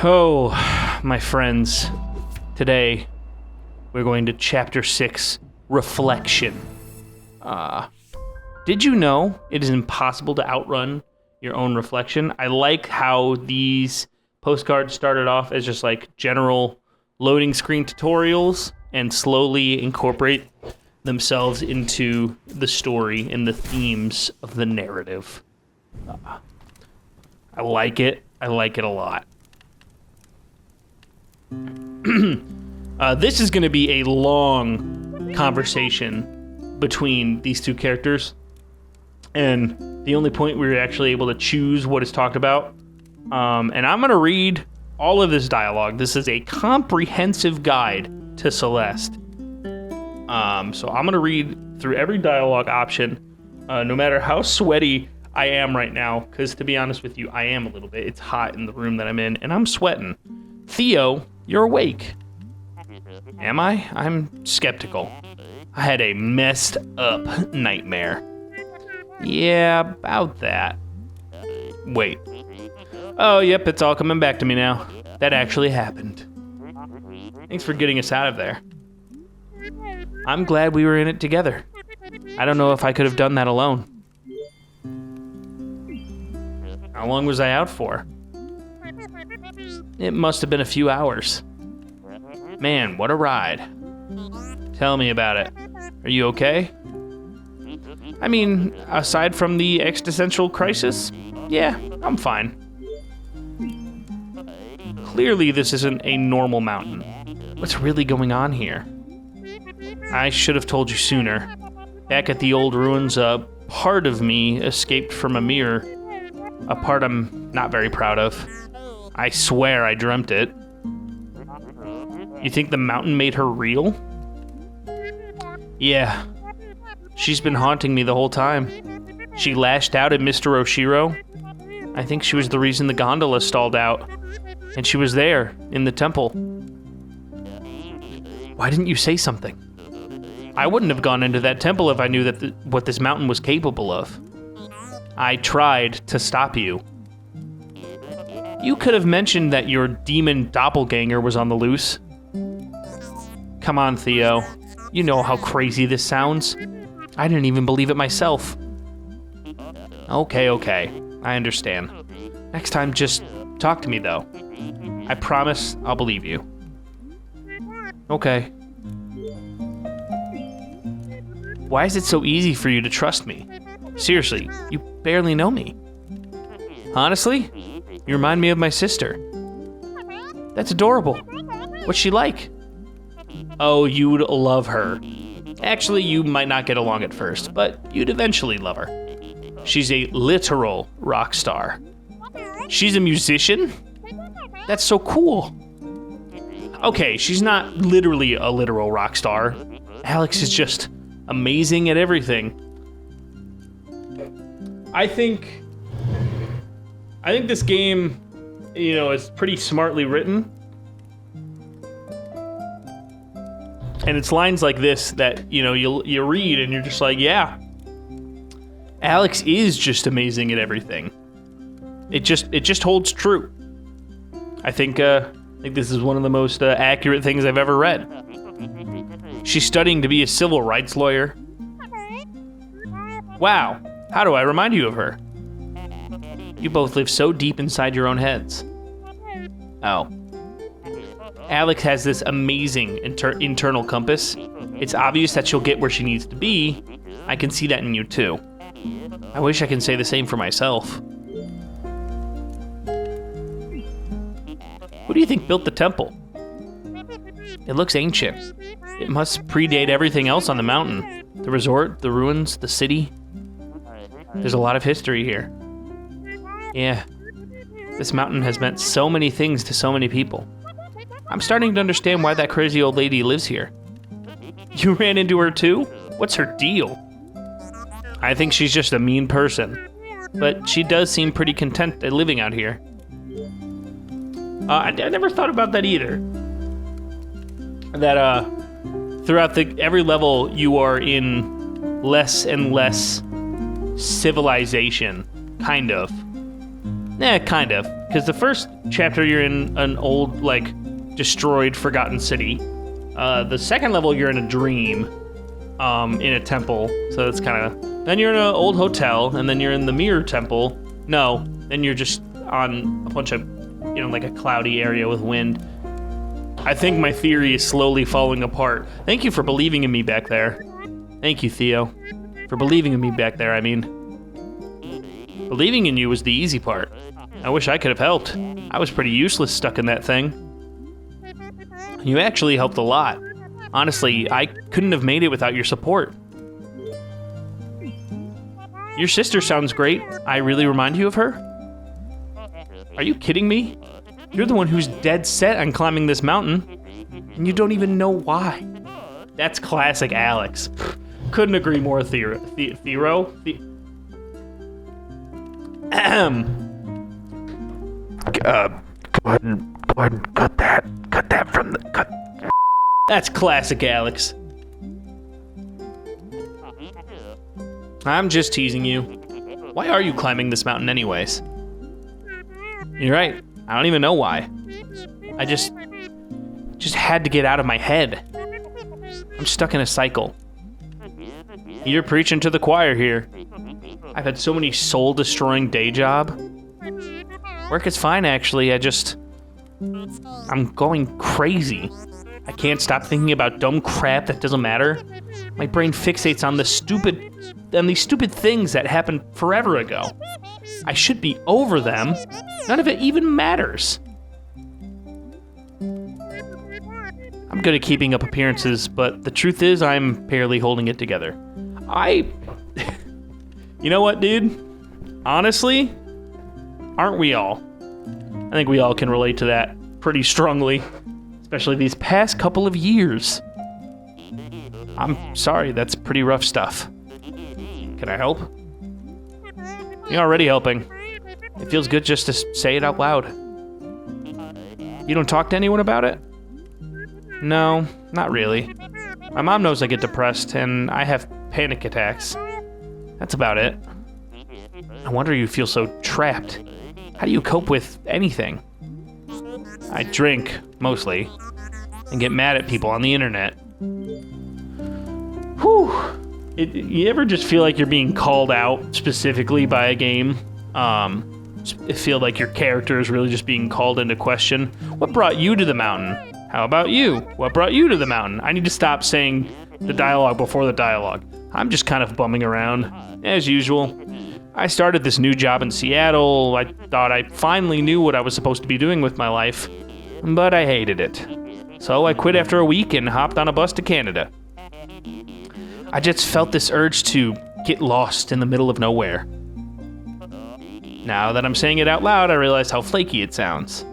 Oh, my friends, today we're going to Chapter 6, Reflection. Did you know it is impossible to outrun your own reflection? I like how these postcards started off as just like general loading screen tutorials and slowly incorporate themselves into the story and the themes of the narrative. I like it. I like it a lot. This is going to be a long conversation between these two characters, and the only point we were actually able to choose what is talked about. And I'm going to read all of this dialogue. This is a comprehensive guide to Celeste. So I'm going to read through every dialogue option, no matter how sweaty I am right now, because to be honest with you, I am a little bit. It's hot in the room that I'm in, and I'm sweating. Theo, you're awake. Am I? I'm skeptical. I had a messed up nightmare. Yeah, about that. Wait. Oh, yep, it's all coming back to me now. That actually happened. Thanks for getting us out of there. I'm glad we were in it together. I don't know if I could have done that alone. How long was I out for? It must have been a few hours. Man, what a ride. Tell me about it. Are you okay? I mean, aside from the existential crisis, yeah, I'm fine. Clearly, this isn't a normal mountain. What's really going on here? I should have told you sooner. Back at the old ruins, a part of me escaped from a mirror. A part I'm not very proud of. I swear I dreamt it. You think the mountain made her real? Yeah. She's been haunting me the whole time. She lashed out at Mr. Oshiro. I think she was the reason the gondola stalled out. And she was there, in the temple. Why didn't you say something? I wouldn't have gone into that temple if I knew that what this mountain was capable of. I tried to stop you. You could have mentioned that your demon doppelganger was on the loose. Come on, Theo. You know how crazy this sounds. I didn't even believe it myself. Okay. I understand. Next time, just talk to me, though. I promise I'll believe you. Okay. Why is it so easy for you to trust me? Seriously, you barely know me. Honestly, you remind me of my sister. That's adorable. What's she like? Oh, you'd love her. Actually, you might not get along at first, but you'd eventually love her. She's a literal rock star. She's a musician? That's so cool. Okay, she's not literally a literal rock star. Alex is just amazing at everything. I think this game, is pretty smartly written. And it's lines like this that, you read and you're just like, yeah, Alex is just amazing at everything. It just holds true. I think this is one of the most accurate things I've ever read. She's studying to be a civil rights lawyer. Wow, how do I remind you of her? You both live so deep inside your own heads. Oh. Alex has this amazing internal compass. It's obvious that she'll get where she needs to be. I can see that in you too. I wish I can say the same for myself. Who do you think built the temple? It looks ancient. It must predate everything else on the mountain. The resort, the ruins, the city. There's a lot of history here. Yeah. This mountain has meant so many things to so many people. I'm starting to understand why that crazy old lady lives here. You ran into her too? What's her deal? I think she's just a mean person. But she does seem pretty content at living out here. I never thought about that either. That throughout every level you are in less and less civilization, kind of. Kind of. Because the first chapter, you're in an old, like, destroyed, forgotten city. The second level, you're in a dream, in a temple. So it's kind of... Then you're in an old hotel, and then you're in the mirror temple. No, then you're just on a bunch of, like a cloudy area with wind. I think my theory is slowly falling apart. Thank you for believing in me back there. Thank you, Theo. For believing in me back there, I mean. Believing in you was the easy part. I wish I could have helped. I was pretty useless stuck in that thing. You actually helped a lot. Honestly, I couldn't have made it without your support. Your sister sounds great. I really remind you of her? Are you kidding me? You're the one who's dead set on climbing this mountain, and you don't even know why. That's classic Alex. Couldn't agree more, Theo. Go ahead and cut that from the cut. That's classic Alex. I'm just teasing you. Why are you climbing this mountain anyways? You're right. I don't even know why. I just had to get out of my head. I'm stuck in a cycle. You're preaching to the choir here. I've had so many soul-destroying day job. Work is fine, actually. I'm going crazy. I can't stop thinking about dumb crap that doesn't matter. My brain fixates on these stupid things that happened forever ago. I should be over them. None of it even matters. I'm good at keeping up appearances, but the truth is I'm barely holding it together. You know what, dude? Honestly, aren't we all? I think we all can relate to that pretty strongly, especially these past couple of years. I'm sorry, that's pretty rough stuff. Can I help? You're already helping. It feels good just to say it out loud. You don't talk to anyone about it? No, not really. My mom knows I get depressed and I have panic attacks. That's about it. No wonder you feel so trapped. How do you cope with anything? I drink, mostly, and get mad at people on the internet. Whew. You ever just feel like you're being called out specifically by a game? Feel like your character is really just being called into question? What brought you to the mountain? How about you? What brought you to the mountain? I need to stop saying the dialogue before the dialogue. I'm just kind of bumming around, as usual. I started this new job in Seattle. I thought I finally knew what I was supposed to be doing with my life, but I hated it. So I quit after a week and hopped on a bus to Canada. I just felt this urge to get lost in the middle of nowhere. Now that I'm saying it out loud, I realize how flaky it sounds.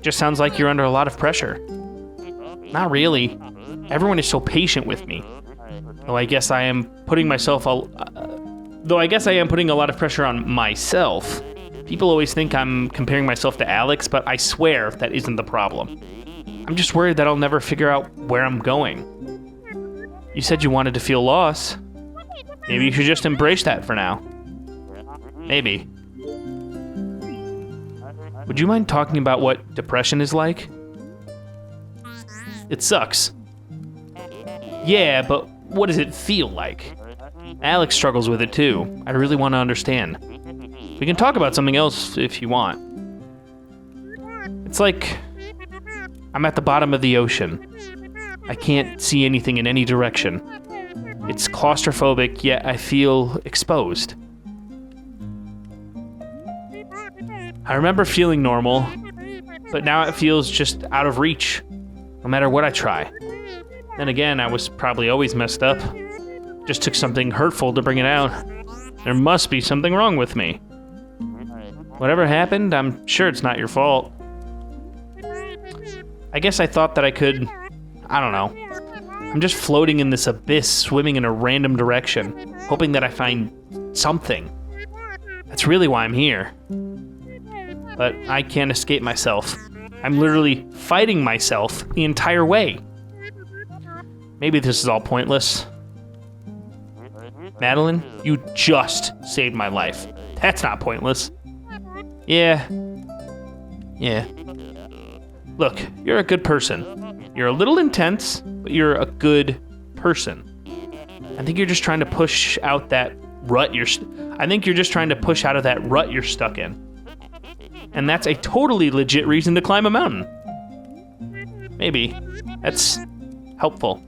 Just sounds like you're under a lot of pressure. Not really. Everyone is so patient with me. Though I guess I am putting a lot of pressure on myself. People always think I'm comparing myself to Alex, but I swear that isn't the problem. I'm just worried that I'll never figure out where I'm going. You said you wanted to feel lost. Maybe you should just embrace that for now. Maybe. Would you mind talking about what depression is like? It sucks. Yeah, but what does it feel like? Alex struggles with it too. I really want to understand. We can talk about something else if you want. It's like I'm at the bottom of the ocean. I can't see anything in any direction. It's claustrophobic, yet I feel exposed. I remember feeling normal, but now it feels just out of reach, no matter what I try. Then again, I was probably always messed up. Just took something hurtful to bring it out. There must be something wrong with me. Whatever happened, I'm sure it's not your fault. I guess I thought that I could... I don't know. I'm just floating in this abyss, swimming in a random direction, hoping that I find something. That's really why I'm here. But I can't escape myself. I'm literally fighting myself the entire way. Maybe this is all pointless. Madeline, you just saved my life. That's not pointless. Yeah. Look, you're a good person. You're a little intense, but you're a good person. I think you're just trying to push out that rut I think you're just trying to push out of that rut you're stuck in. And that's a totally legit reason to climb a mountain. Maybe. That's helpful.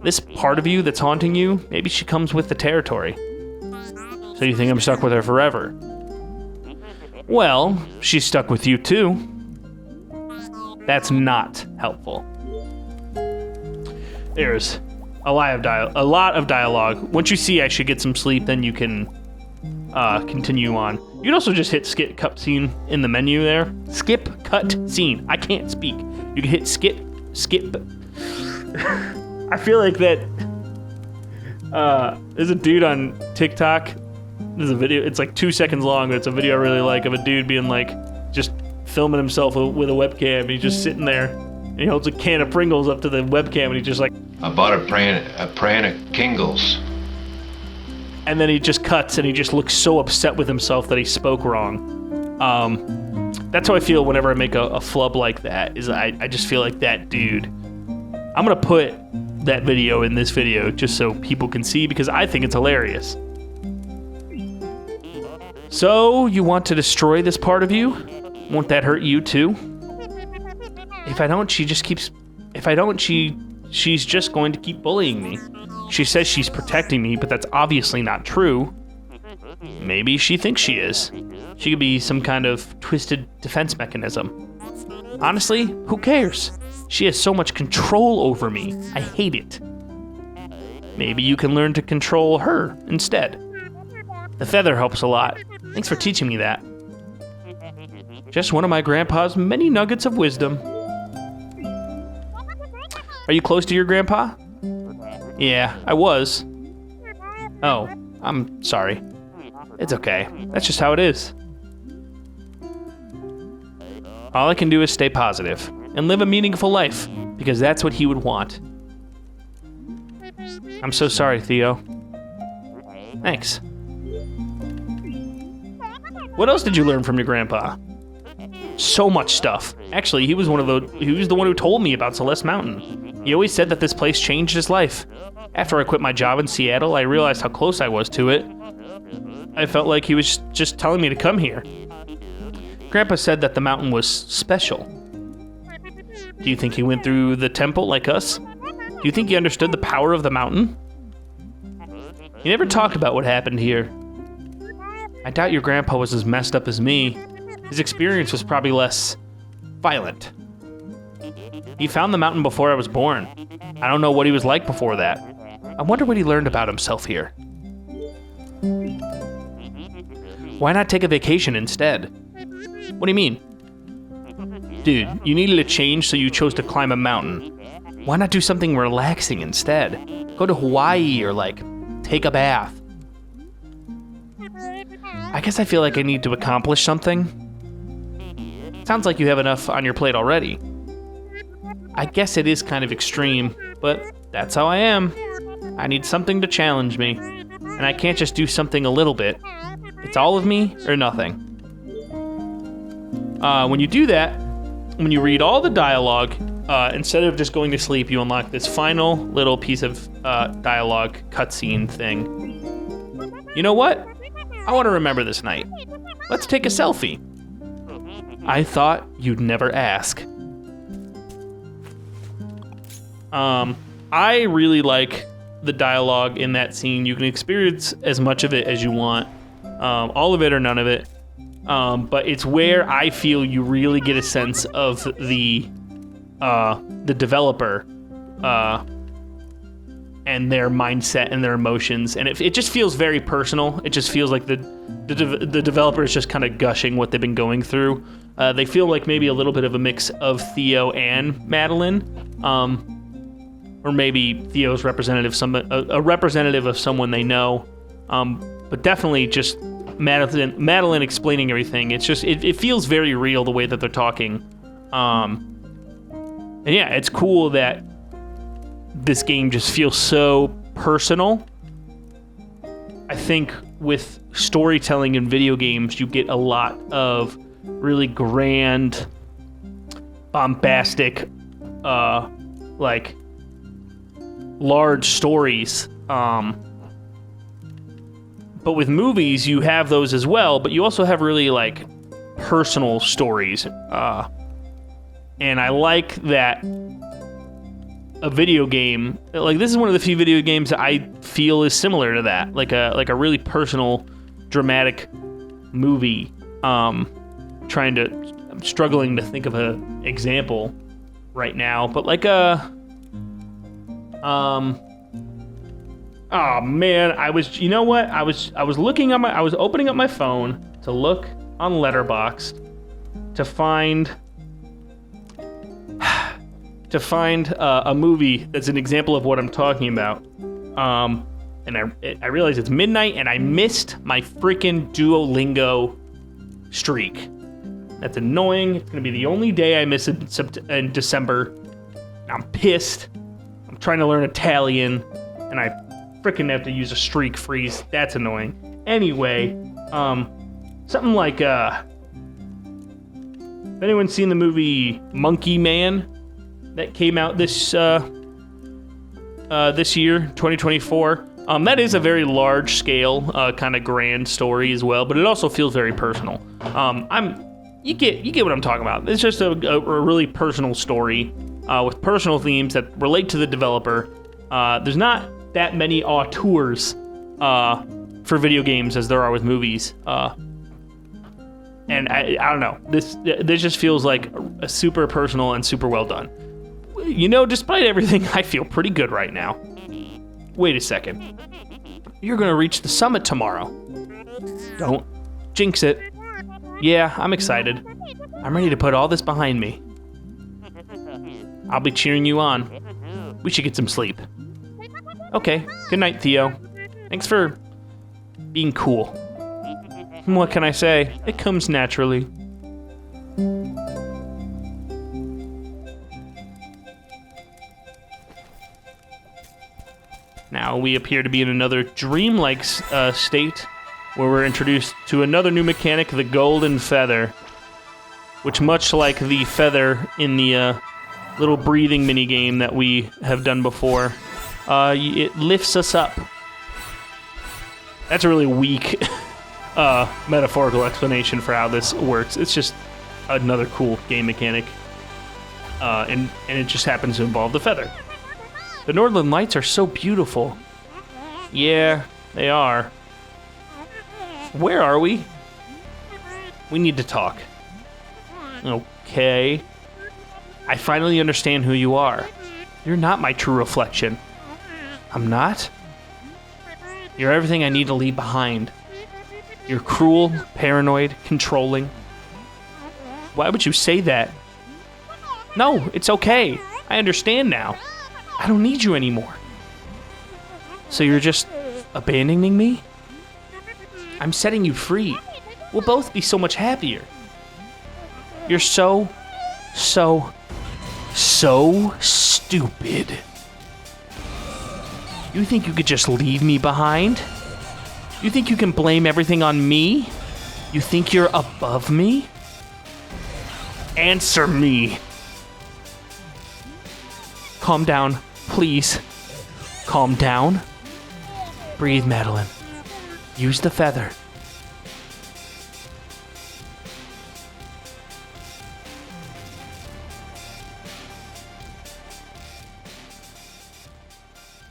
This part of you that's haunting you, maybe she comes with the territory. So you think I'm stuck with her forever? Well, she's stuck with you too. That's not helpful. There's a lot of dialogue. Once you see I should get some sleep, then you can continue on. You can also just hit skip cut scene in the menu there. Skip cut scene. I can't speak. You can hit skip. I feel like that. There's a dude on TikTok. There's a video. It's like 2 seconds long, but it's a video I really like of a dude being like just filming himself with a webcam. He's just sitting there, and he holds a can of Pringles up to the webcam, and he's just like, I bought a brand of Kingles. and then he just cuts, and he just looks so upset with himself that he spoke wrong. That's how I feel whenever I make a flub like that. Is I just feel like that dude. I'm gonna put that video in this video just so people can see because I think it's hilarious. So you want to destroy this part of you? Won't that hurt you too? If I don't, she's just going to keep bullying me. She says she's protecting me, but that's obviously not true. Maybe she thinks she is. She could be some kind of twisted defense mechanism. Honestly, who cares? She has so much control over me. I hate it. Maybe you can learn to control her instead. The feather helps a lot. Thanks for teaching me that. Just one of my grandpa's many nuggets of wisdom. Are you close to your grandpa? Yeah, I was. Oh, I'm sorry. It's okay. That's just how it is. All I can do is stay positive and live a meaningful life, because that's what he would want. I'm so sorry, Theo. Thanks. What else did you learn from your grandpa? So much stuff. Actually, he was the one who told me about Celeste Mountain. He always said that this place changed his life. After I quit my job in Seattle, I realized how close I was to it. I felt like he was just telling me to come here. Grandpa said that the mountain was special. Do you think he went through the temple like us? Do you think he understood the power of the mountain? He never talked about what happened here. I doubt your grandpa was as messed up as me. His experience was probably less violent. He found the mountain before I was born. I don't know what he was like before that. I wonder what he learned about himself here. Why not take a vacation instead? What do you mean? Dude, you needed a change, so you chose to climb a mountain. Why not do something relaxing instead? Go to Hawaii or, take a bath. I guess I feel like I need to accomplish something. Sounds like you have enough on your plate already. I guess it is kind of extreme, but that's how I am. I need something to challenge me, and I can't just do something a little bit. It's all of me or nothing. When you do that, when you read all the dialogue, instead of just going to sleep, you unlock this final little piece of dialogue cutscene thing. You know what? I want to remember this night. Let's take a selfie. I thought you'd never ask. I really like the dialogue in that scene. You can experience as much of it as you want. All of it or none of it. But it's where I feel you really get a sense of the developer and their mindset and their emotions, and it just feels very personal. It just feels like the developer is just kind of gushing what they've been going through. They feel like maybe a little bit of a mix of Theo and Madeline, or maybe Theo's a representative of someone they know, but definitely just Madeline explaining everything. It's just it feels very real the way that they're talking, and yeah, it's cool that this game just feels so personal. I think with storytelling in video games, you get a lot of really grand, bombastic, like large stories. But with movies, you have those as well, but you also have really like personal stories. And I like that a video game, like this is one of the few video games that I feel is similar to that, like a really personal, dramatic movie. I'm struggling to think of an example right now, but like oh man, I was opening up my phone to look on Letterboxd to find a movie that's an example of what I'm talking about. And I realized it's midnight and I missed my freaking Duolingo streak. That's annoying. It's gonna be the only day I miss it in December. I'm pissed. I'm trying to learn Italian and I freaking have to use a streak freeze. That's annoying. Anyway, something like if anyone's seen the movie Monkey Man that came out this year, 2024. That is a very large scale, kind of grand story as well, but it also feels very personal. You get what I'm talking about. It's just a really personal story with personal themes that relate to the developer. There's not that many auteurs for video games as there are with movies. And I don't know. This just feels like a super personal and super well done. You know, despite everything, I feel pretty good right now. Wait a second. You're gonna reach the summit tomorrow. Don't jinx it. Yeah, I'm excited. I'm ready to put all this behind me. I'll be cheering you on. We should get some sleep. Okay, good night, Theo. Thanks for being cool. What can I say? It comes naturally. Now we appear to be in another dreamlike state where we're introduced to another new mechanic, the golden feather, which, much like the feather in the little breathing minigame that we have done before, it lifts us up. That's a really weak metaphorical explanation for how this works. It's just another cool game mechanic, and it just happens to involve the feather. The Northern Lights are so beautiful. Yeah, they are. Where are we? We need to talk. Okay. I finally understand who you are. You're not my true reflection. I'm not? You're everything I need to leave behind. You're cruel, paranoid, controlling. Why would you say that? No, it's okay. I understand now. I don't need you anymore. So you're just abandoning me? I'm setting you free. We'll both be so much happier. You're so stupid. You think you could just leave me behind? You think you can blame everything on me? You think you're above me? Answer me. Calm down, please. Calm down. Breathe, Madeline. Use the feather.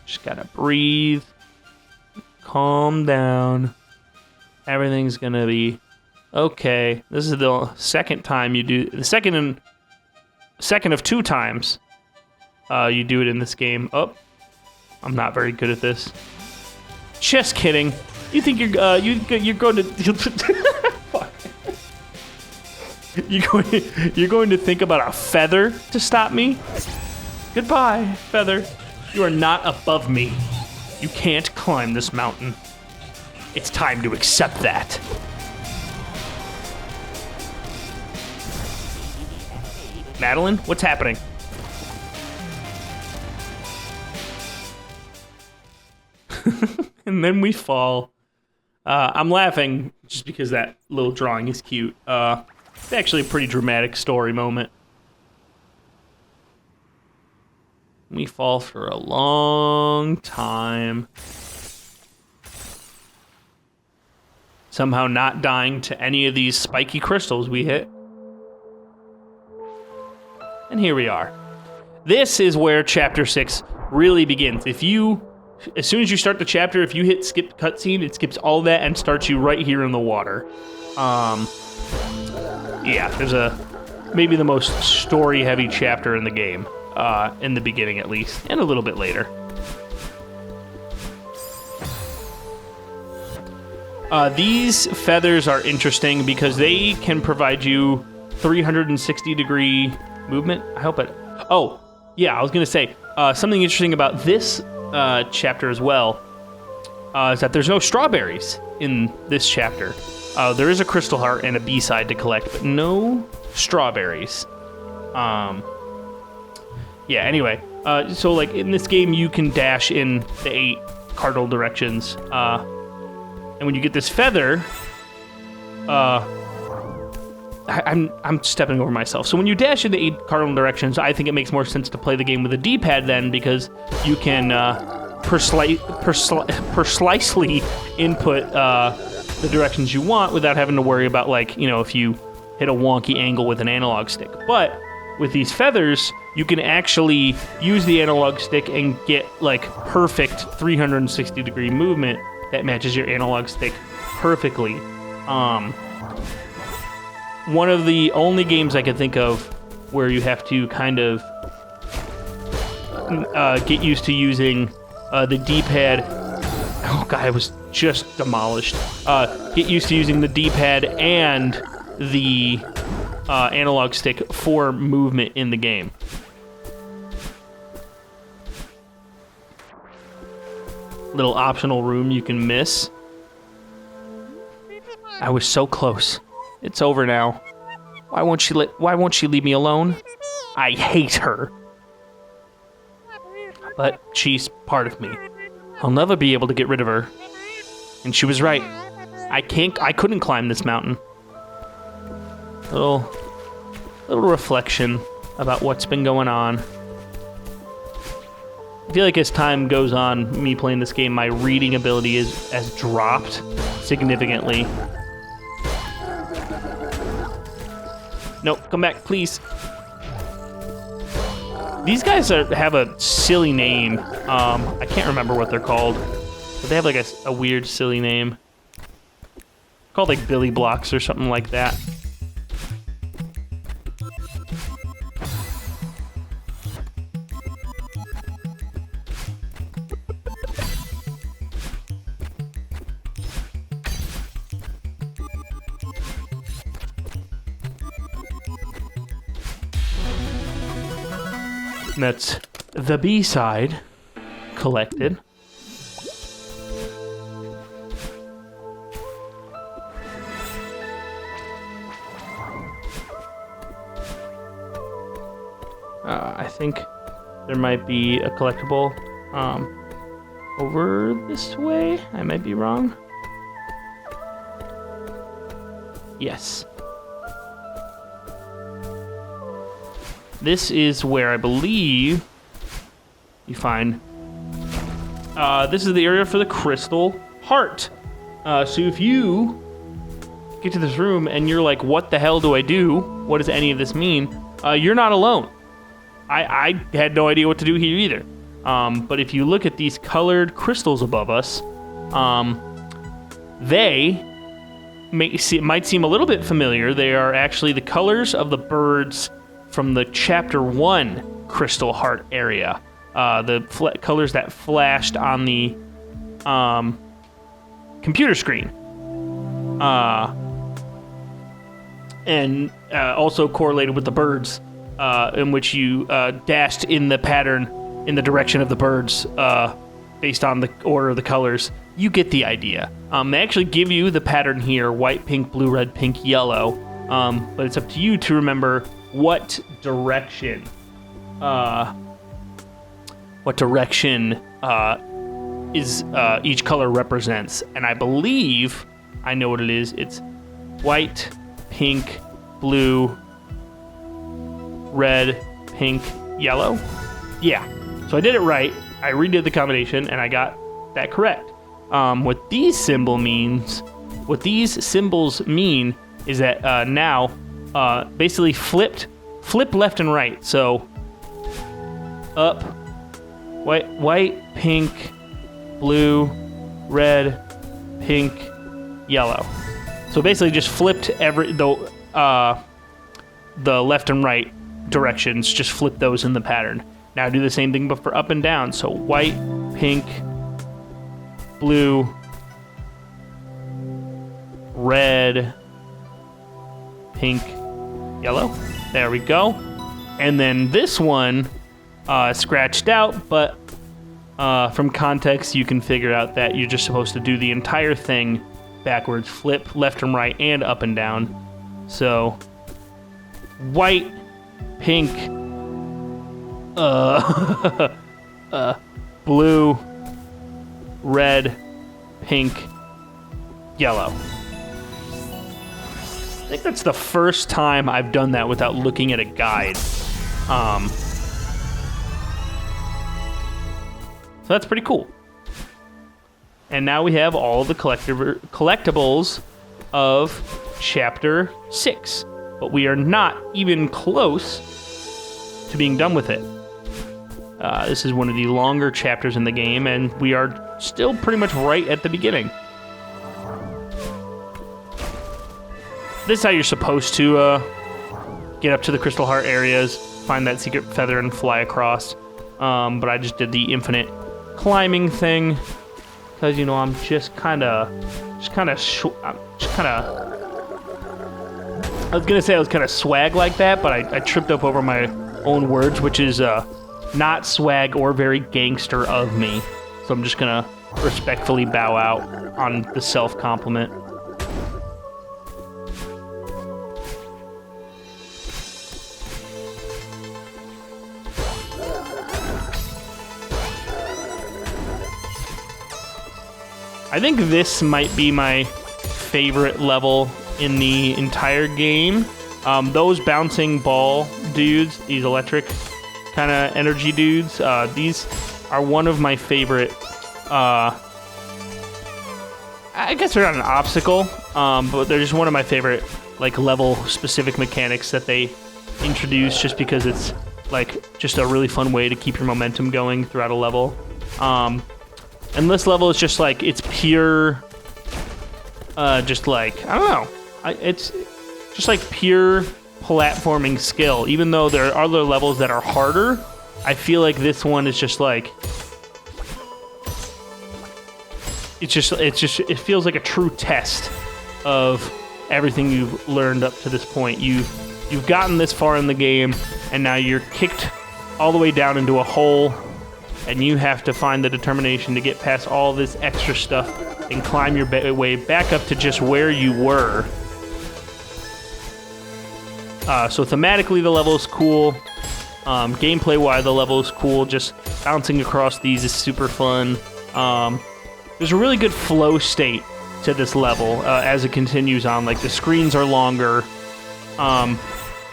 Just gotta breathe. Calm down. Everything's gonna be okay. This is the second time you do the second of two times you do it in this game. Oh, I'm not very good at this. Just kidding. You think you're going to fuck. You're going to think about a feather to stop me? Goodbye, feather. You are not above me. You can't climb this mountain. It's time to accept that. Madeline, what's happening? And then we fall. I'm laughing just because that little drawing is cute. It's actually a pretty dramatic story moment. We fall for a long time. Somehow not dying to any of these spiky crystals we hit. And here we are. This is where Chapter 6 really begins. As soon as you start the chapter, if you hit skip cutscene, it skips all that and starts you right here in the water. Yeah, there's maybe the most story-heavy chapter in the game, in the beginning at least, and a little bit later. These feathers are interesting because they can provide you 360-degree movement. I hope it... Oh, yeah, I was going to say, something interesting about this chapter as well is that there's no strawberries in this chapter. There is a crystal heart and a B-side to collect, but no strawberries. Yeah, anyway. So, like, in this game, you can dash in the 8 cardinal directions. And when you get this feather, I'm stepping over myself. So when you dash in the 8 cardinal directions, I think it makes more sense to play the game with a D-pad then, because you can precisely input the directions you want without having to worry about, like, you know, if you hit a wonky angle with an analog stick. But with these feathers, you can actually use the analog stick and get, like, perfect 360-degree movement that matches your analog stick perfectly. One of the only games I could think of where you have to kind of get used to using the D-pad. Oh god, I was just demolished. Get used to using the D-pad and the analog stick for movement in the game. Little optional room you can miss. I was so close. It's over now. Why won't she leave me alone? I hate her. But she's part of me. I'll never be able to get rid of her. And she was right. I couldn't climb this mountain. Little reflection about what's been going on. I feel like as time goes on, me playing this game, my reading ability has dropped significantly. No, come back, please. These guys have a silly name. I can't remember what they're called, but they have like a weird, silly name. Called like Billy Blocks or something like that. And that's the B-side collected. I think there might be a collectible over this way. I might be wrong. Yes. This is where I believe you find... this is the area for the crystal heart. So if you get to this room and you're like, what the hell do I do? What does any of this mean? You're not alone. I had no idea what to do here either. But if you look at these colored crystals above us, they might seem a little bit familiar. They are actually the colors of the birds from the Chapter 1 Crystal Heart area. The colors that flashed on the computer screen. And also correlated with the birds, in which you dashed in the pattern in the direction of the birds based on the order of the colors. You get the idea. They actually give you the pattern here: white, pink, blue, red, pink, yellow. But it's up to you to remember what direction each color represents. And I believe I know what it is. It's white, pink, blue, red, pink, yellow. Yeah. So I did it right. I redid the combination and I got that correct. What these symbols mean is that now basically flip left and right. So up, white, pink, blue, red, pink, yellow. So basically just flipped the left and right directions, just flip those in the pattern. Now do the same thing but for up and down. So white, pink, blue, red, pink, yellow. There we go. And then this one scratched out, but from context you can figure out that you're just supposed to do the entire thing backwards, flip left and right and up and down. So white, pink, blue, red, pink, yellow. I think that's the first time I've done that without looking at a guide. So that's pretty cool. And now we have all the collectibles of Chapter 6. But we are not even close to being done with it. This is one of the longer chapters in the game, and we are still pretty much right at the beginning. This is how you're supposed to get up to the Crystal Heart areas, find that secret feather, and fly across. But I just did the infinite climbing thing because I'm just kind of. I was gonna say I was kind of swag like that, but I tripped up over my own words, which is not swag or very gangster of me. So I'm just gonna respectfully bow out on the self-compliment. I think this might be my favorite level in the entire game. Those bouncing ball dudes, these electric kind of energy dudes, these are one of my favorite. I guess they're not an obstacle, but they're just one of my favorite level specific mechanics that they introduce, just because it's just a really fun way to keep your momentum going throughout a level. And this level is just it's pure, I don't know. It's just pure platforming skill. Even though there are other levels that are harder, I feel like this one is just it feels like a true test of everything you've learned up to this point. You've gotten this far in the game, and now you're kicked all the way down into a hole, and you have to find the determination to get past all this extra stuff and climb your way back up to just where you were. So thematically, the level is cool. Gameplay-wise, the level is cool. Just bouncing across these is super fun. There's a really good flow state to this level as it continues on. The screens are longer, and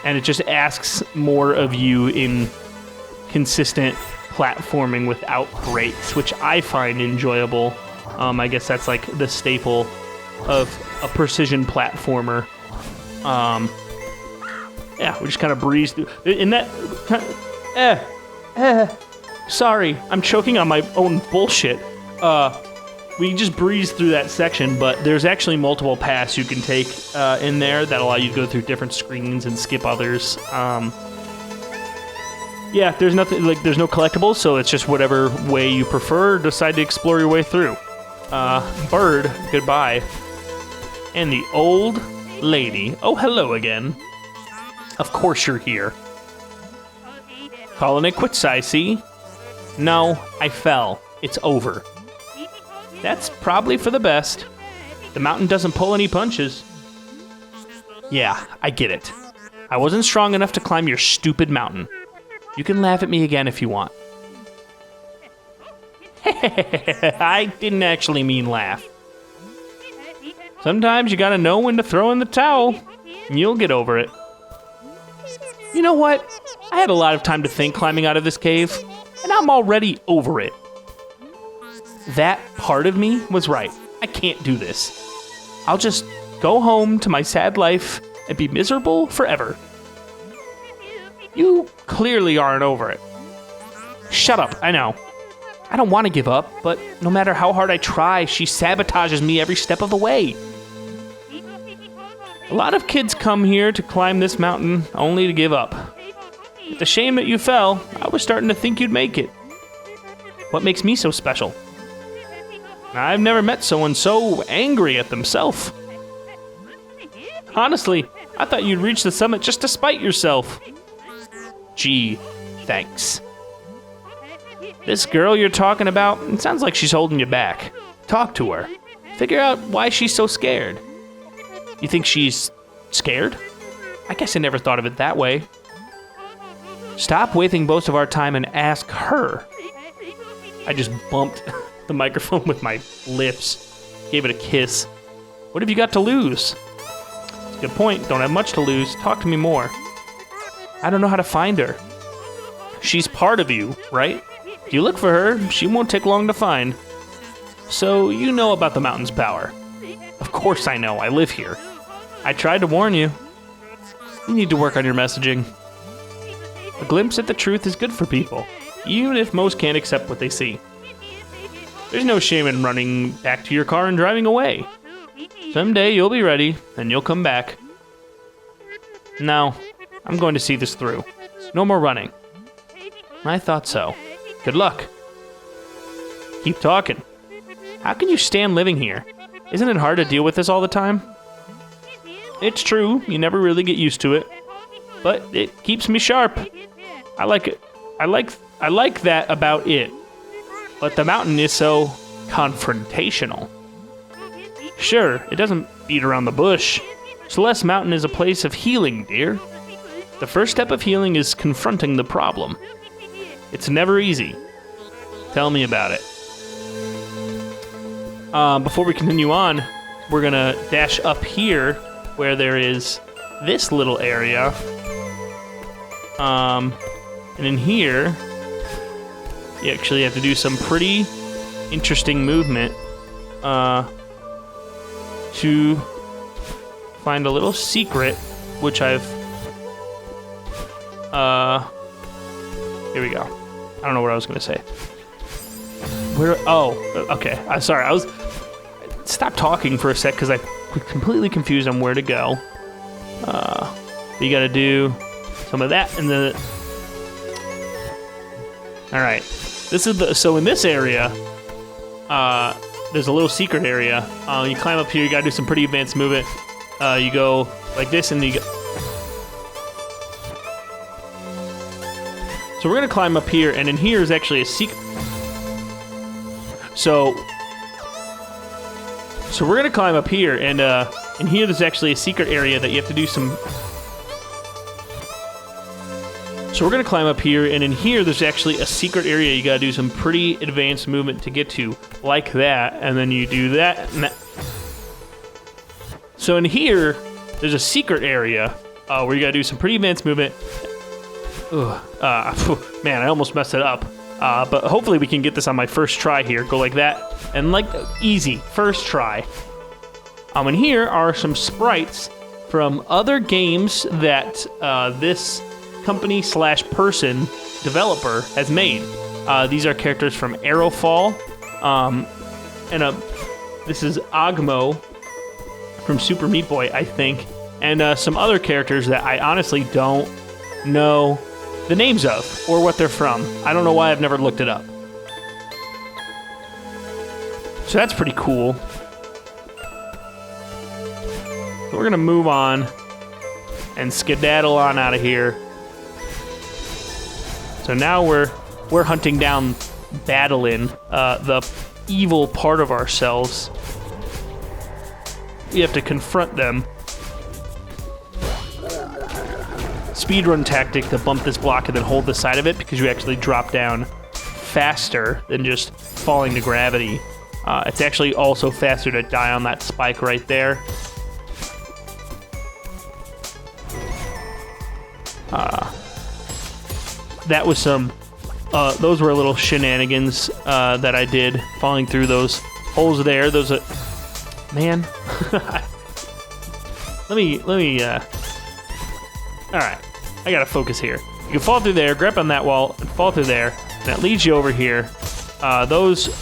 it just asks more of you in consistent platforming without breaks, which I find enjoyable. I guess that's the staple of a precision platformer. Yeah, we just kind of breeze through. In that, sorry, I'm choking on my own bullshit. We just breeze through that section, but there's actually multiple paths you can take in there that allow you to go through different screens and skip others. Yeah, there's nothing there's no collectibles, so it's just whatever way you prefer. Decide to explore your way through. Bird, goodbye. And the old lady. Oh, hello again. Of course you're here. Calling it quits, I see. No, I fell. It's over. That's probably for the best. The mountain doesn't pull any punches. Yeah, I get it. I wasn't strong enough to climb your stupid mountain. You can laugh at me again if you want. I didn't actually mean laugh. Sometimes you gotta know when to throw in the towel, and you'll get over it. You know what? I had a lot of time to think climbing out of this cave, and I'm already over it. That part of me was right. I can't do this. I'll just go home to my sad life and be miserable forever. You clearly aren't over it. Shut up, I know. I don't want to give up, but no matter how hard I try, she sabotages me every step of the way. A lot of kids come here to climb this mountain only to give up. It's a shame that you fell. I was starting to think you'd make it. What makes me so special? I've never met someone so angry at themselves. Honestly, I thought you'd reach the summit just to spite yourself. Gee, thanks. This girl you're talking about, it sounds like she's holding you back. Talk to her. Figure out why she's so scared. You think she's scared? I guess I never thought of it that way. Stop wasting most of our time and ask her. I just bumped the microphone with my lips. Gave it a kiss. What have you got to lose? That's a good point. Don't have much to lose. Talk to me more. I don't know how to find her. She's part of you, right? If you look for her, she won't take long to find. So you know about the mountain's power. Of course I know. I live here. I tried to warn you. You need to work on your messaging. A glimpse at the truth is good for people, even if most can't accept what they see. There's no shame in running back to your car and driving away. Someday you'll be ready, and you'll come back. Now, I'm going to see this through. No more running. I thought so. Good luck. Keep talking. How can you stand living here? Isn't it hard to deal with this all the time? It's true, you never really get used to it. But it keeps me sharp. I like it. I like that about it. But the mountain is so confrontational. Sure, it doesn't beat around the bush. Celeste Mountain is a place of healing, dear. The first step of healing is confronting the problem. It's never easy. Tell me about it. Before we continue on, we're gonna dash up here where there is this little area. And in here, you actually have to do some pretty interesting movement to find a little secret, which I've... here we go. I don't know what I was going to say. Okay. I'm sorry. Stop talking for a sec because I'm completely confused on where to go. You got to do some of that and then... Alright. So in this area, there's a little secret area. You climb up here, you got to do some pretty advanced movement. You go like this and you go... So we're going to climb up here, and in here is actually a secret... So we're going to climb up here, and in here there's actually a secret area that you have to do some... So we're going to climb up here, and in here there's actually a secret area you got to do some pretty advanced movement to get to, like that, and then you do that, and that. So in here, there's a secret area where you got to do some pretty advanced movement. Man, I almost messed it up. But hopefully we can get this on my first try here. Go like that, and like easy, first try. And here are some sprites from other games that this company/person developer has made. These are characters from Arrowfall, and this is Ogmo from Super Meat Boy, I think, and some other characters that I honestly don't know the names of or what they're from. I don't know why I've never looked it up. So that's pretty cool. So we're gonna move on and skedaddle on out of here. So now we're hunting down Battlein, the evil part of ourselves. We have to confront them. Speedrun tactic to bump this block and then hold the side of it because you actually drop down faster than just falling to gravity. It's actually also faster to die on that spike right there. That was some... those were little shenanigans that I did, falling through those holes there. Those are... Man. Let me, alright. I gotta focus here. You can fall through there, grab on that wall, and fall through there, and that leads you over here. Those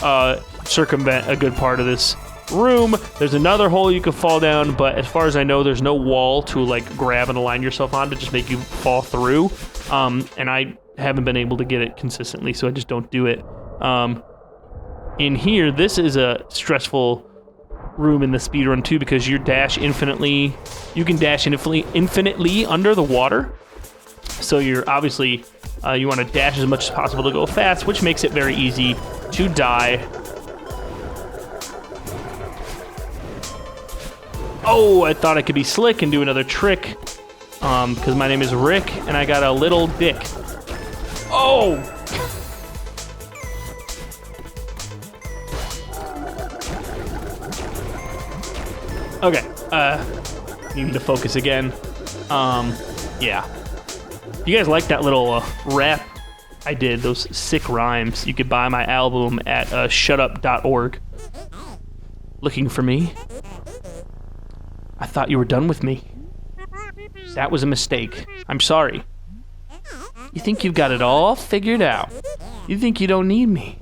circumvent a good part of this room. There's another hole you can fall down, but as far as I know, there's no wall to like grab and align yourself on to just make you fall through. And I haven't been able to get it consistently, so I just don't do it. In here, this is a stressful room in the speedrun too, because you can dash infinitely under the water. So you're obviously, you want to dash as much as possible to go fast, which makes it very easy to die. Oh, I thought I could be slick and do another trick, because my name is Rick, and I got a little dick. Oh! Okay, need to focus again. Yeah. You guys like that little rap I did, those sick rhymes? You could buy my album at shutup.org. Looking for me? I thought you were done with me. That was a mistake. I'm sorry. You think you've got it all figured out. You think you don't need me.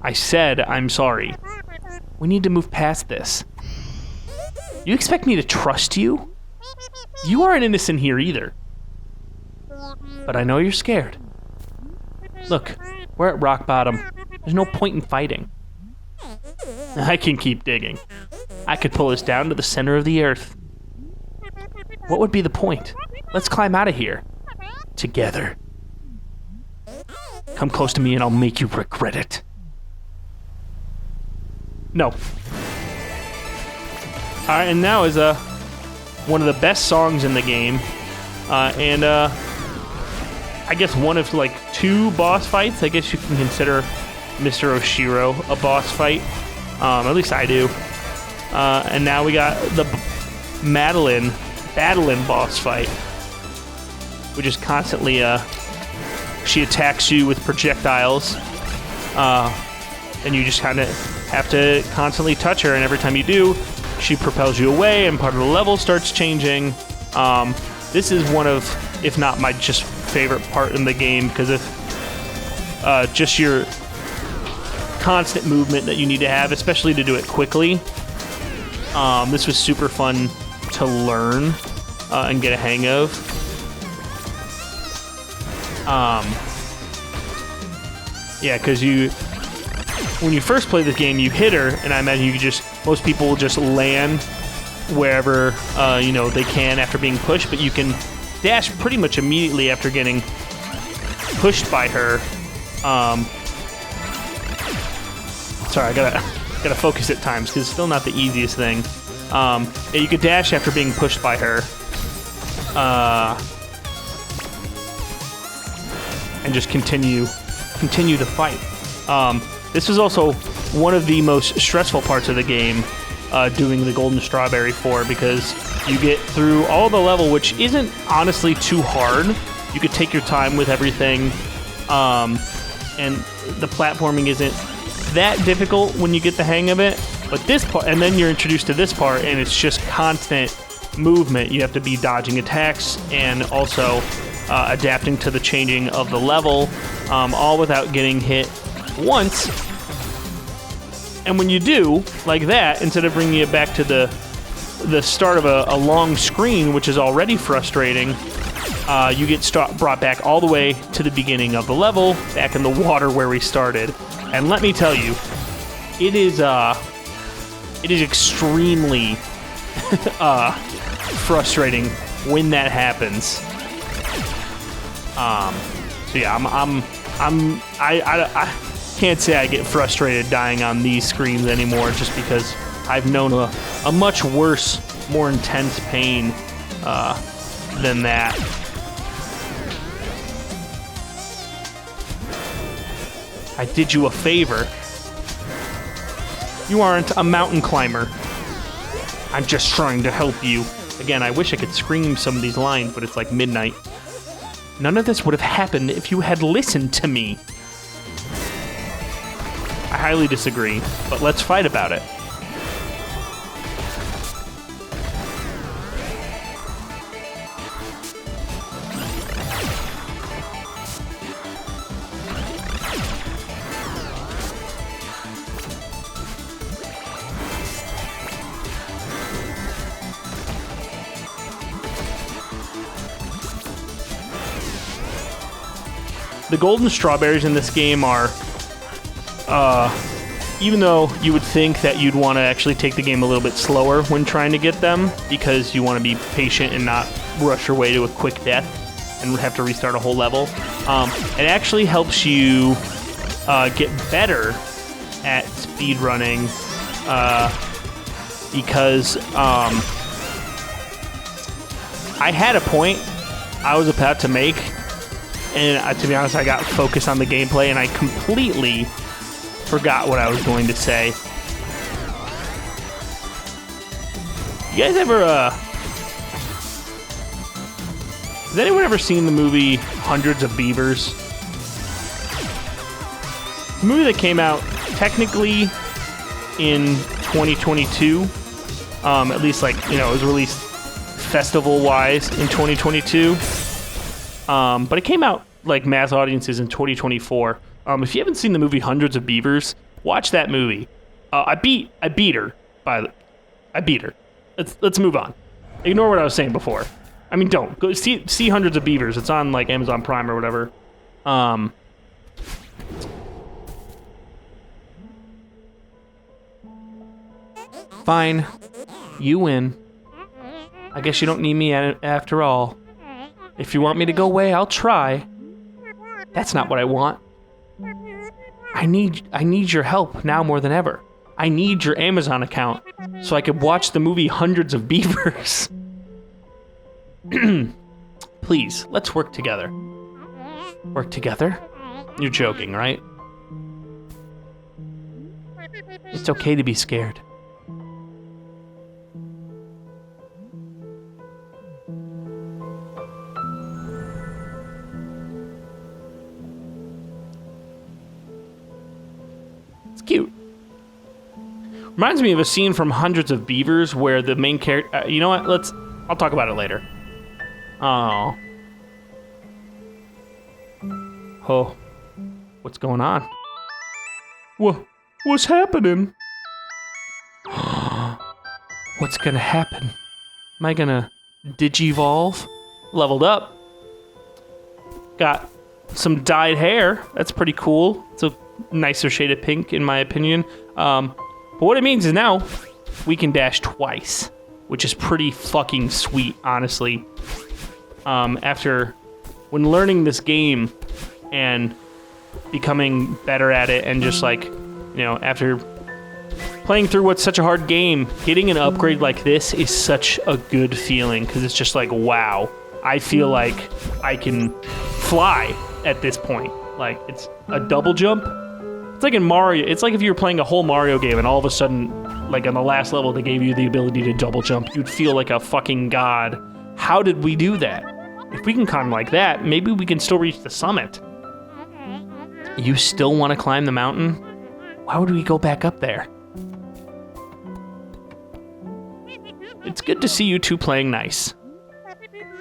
I said I'm sorry. We need to move past this. You expect me to trust you? You aren't innocent here either. But I know you're scared. Look, we're at rock bottom. There's no point in fighting. I can keep digging. I could pull us down to the center of the earth. What would be the point? Let's climb out of here. Together. Come close to me and I'll make you regret it. No. Alright, and now is one of the best songs in the game. And I guess one of like 2 boss fights. I guess you can consider Mr. Oshiro a boss fight. At least I do. And now we got the Madeline boss fight, which is constantly she attacks you with projectiles, and you just kind of have to constantly touch her, and every time you do, she propels you away and part of the level starts changing. This is one of, if not my just favorite part in the game, because if just your constant movement that you need to have, especially to do it quickly. This was super fun to learn and get a hang of. Yeah, because when you first play this game, you hit her, and I imagine most people will just land wherever they can after being pushed, but you can dash pretty much immediately after getting pushed by her. Sorry, I gotta focus at times because it's still not the easiest thing. Yeah, you could dash after being pushed by her, and just continue to fight. This is also one of the most stressful parts of the game, doing the Golden Strawberry 4, because you get through all the level, which isn't honestly too hard. You could take your time with everything, and the platforming isn't that difficult when you get the hang of it. But this part, and then you're introduced to this part, and it's just constant movement. You have to be dodging attacks and also adapting to the changing of the level, all without getting hit once. And when you do, like that, instead of bringing it back to the start of a long screen, which is already frustrating, you get brought back all the way to the beginning of the level, back in the water where we started. And let me tell you, it is extremely frustrating when that happens. So yeah, I can't say I get frustrated dying on these screens anymore, just because I've known a much worse, more intense pain than that. I did you a favor. You aren't a mountain climber. I'm just trying to help you. Again, I wish I could scream some of these lines, but it's like midnight. None of this would have happened if you had listened to me. I highly disagree, but let's fight about it. The golden strawberries in this game are, even though you would think that you'd want to actually take the game a little bit slower when trying to get them, because you want to be patient and not rush your way to a quick death and have to restart a whole level, it actually helps you get better at speedrunning, because I had a point I was about to make, and to be honest, I got focused on the gameplay, and I completely forgot what I was going to say. You guys ever, has anyone ever seen the movie Hundreds of Beavers? The movie that came out technically in 2022, at least like, you know, it was released festival-wise in 2022. But it came out like mass audiences in 2024. If you haven't seen the movie Hundreds of Beavers, watch that movie. I beat her. I beat her. Let's move on. Ignore what I was saying before. I mean, don't go see Hundreds of Beavers. It's on like Amazon Prime or whatever. Fine, you win. I guess you don't need me after all. If you want me to go away, I'll try. That's not what I want. I need your help now more than ever. I need your Amazon account so I could watch the movie Hundreds of Beavers. Please, let's work together. Work together? You're joking, right? It's okay to be scared. Cute. Reminds me of a scene from Hundreds of Beavers where the main character... you know what? I'll talk about it later. Oh. Oh. What's going on? What's happening? What's gonna happen? Am I gonna digivolve? Leveled up. Got some dyed hair. That's pretty cool. It's a nicer shade of pink, in my opinion. But what it means is now we can dash twice, which is pretty fucking sweet, honestly. When learning this game and becoming better at it, and just like, you know, after playing through what's such a hard game, getting an upgrade like this is such a good feeling, because it's just like, wow, I feel like I can fly at this point. Like, it's a double jump. It's like in Mario. It's like if you were playing a whole Mario game and all of a sudden, like on the last level, they gave you the ability to double jump. You'd feel like a fucking god. How did we do that? If we can climb like that, maybe we can still reach the summit. You still want to climb the mountain? Why would we go back up there? It's good to see you two playing nice.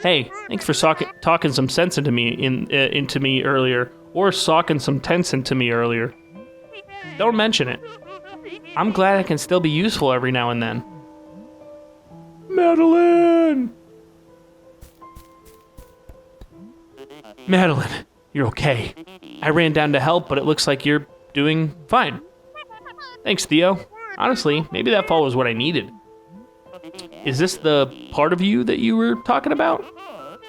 Hey, thanks for talking some sense into me earlier, or socking some tense into me earlier. Don't mention it. I'm glad I can still be useful every now and then. Madeline! Madeline, you're okay. I ran down to help, but it looks like you're doing fine. Thanks, Theo. Honestly, maybe that fall was what I needed. Is this the part of you that you were talking about?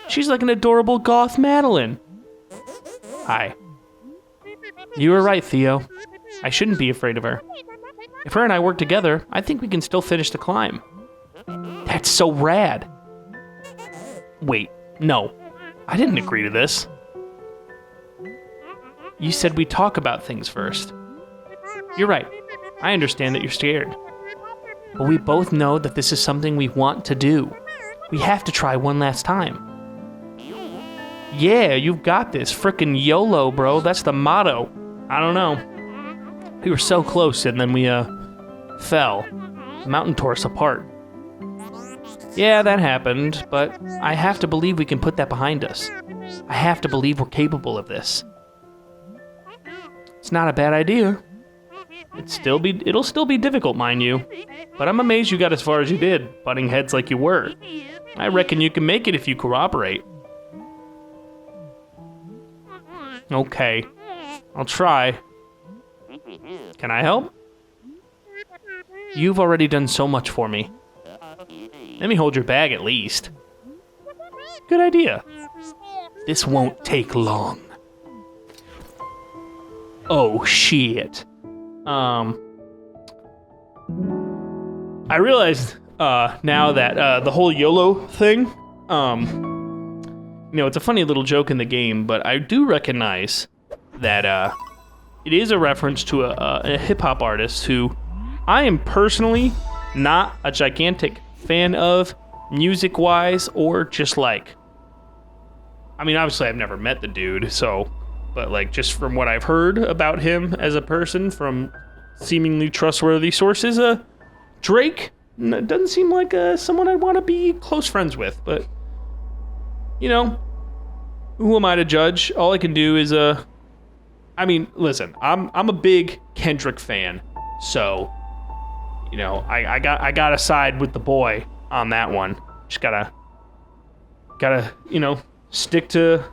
She's like an adorable goth Madeline. Hi. You were right, Theo. I shouldn't be afraid of her. If her and I work together, I think we can still finish the climb. That's so rad. Wait, no. I didn't agree to this. You said we talk about things first. You're right. I understand that you're scared. But we both know that this is something we want to do. We have to try one last time. Yeah, you've got this. Frickin' YOLO, bro. That's the motto. I don't know. We were so close, and then we, fell. The mountain tore us apart. Yeah, that happened, but I have to believe we can put that behind us. I have to believe we're capable of this. It's not a bad idea. It'll still be difficult, mind you. But I'm amazed you got as far as you did, butting heads like you were. I reckon you can make it if you cooperate. Okay, I'll try. Can I help? You've already done so much for me. Let me hold your bag at least. Good idea. This won't take long. Oh, shit. I realized now that the whole YOLO thing, it's a funny little joke in the game, but I do recognize that it is a reference to a hip-hop artist who I am personally not a gigantic fan of, music-wise, or just like... I mean, obviously I've never met the dude, so... But like, just from what I've heard about him as a person from seemingly trustworthy sources, Drake doesn't seem like someone I'd want to be close friends with, but... who am I to judge? All I can do is, I mean, listen, I'm a big Kendrick fan, so... I gotta side with the boy on that one. Just gotta, stick to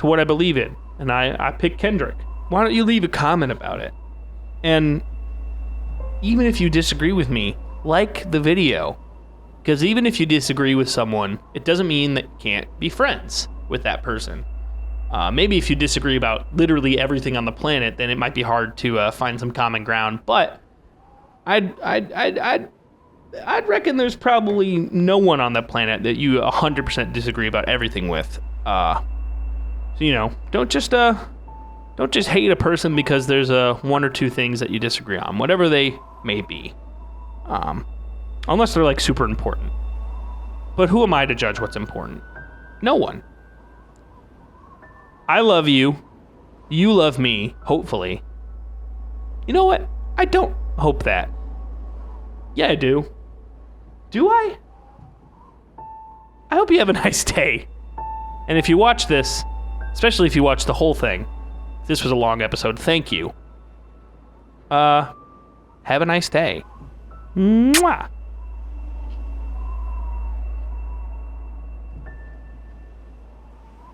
what I believe in. And I pick Kendrick. Why don't you leave a comment about it? And even if you disagree with me, like the video. Because even if you disagree with someone, it doesn't mean that you can't be friends with that person. Maybe if you disagree about literally everything on the planet, then it might be hard to find some common ground. But I'd reckon there's probably no one on the planet that you 100% disagree about everything with. So, don't just hate a person because there's one or two things that you disagree on, whatever they may be. Unless they're like super important. But who am I to judge what's important? No one. I love you. You love me, hopefully. You know what? I don't hope that. Yeah, I do. Do I? I hope you have a nice day. And if you watch this, especially if you watch the whole thing, this was a long episode, thank you. Have a nice day. Mwah!